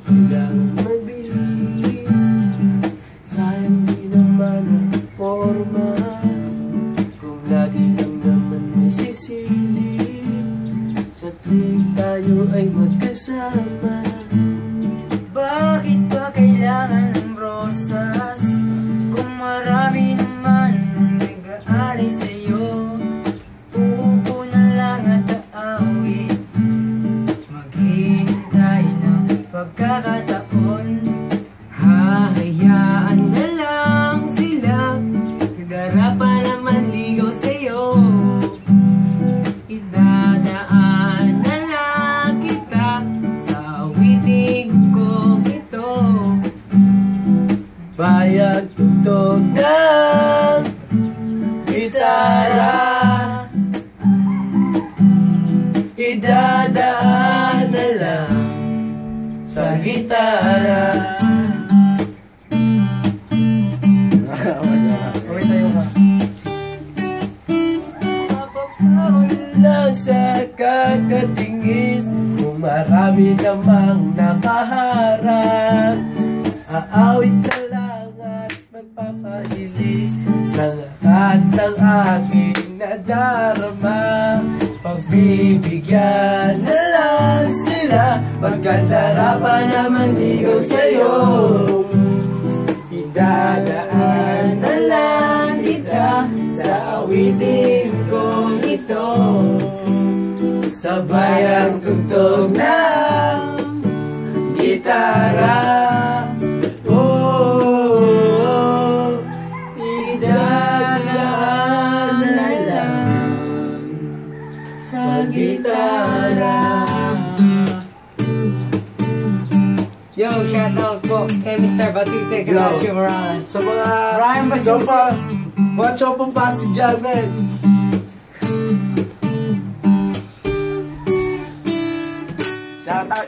Kailangan mabilis, sayang di naman ang forma. Kung lagi lang naman may sisilip, sa tuwing tayo ay magkasama. Bakit ba kailangan ng rosas kung marami naman nag-aalay sa'yo? Pupo na lang at aawit, maghihintay ng pagkakataon. Hahayaan na lang sila, nagdarapan naman ligaw sa'yo. Idadaan na lang kita sa awiting ko ito. Bayag tugtog ng gitara, idadaan na lang sa gitara. Uwi tayo ka. Mapapahon lang sa kakatingin, kung marami namang nakaharap. Aawit na lang at magpapahilig ng lahat ng aking nadarama. Pagbibigyan na lang sila, magkandarapan naman ligaw sa'yo. Idadaan na lang kita sa awitin kong ito. Sabay ang tugtog ng gitara. Oh, idadaan na lang sa gitara. Yo, shout out po kay Mr. Batite, Kalachuran. Sa mga Ryan Batiste. mga chopang pasti dyan, men. Shout out.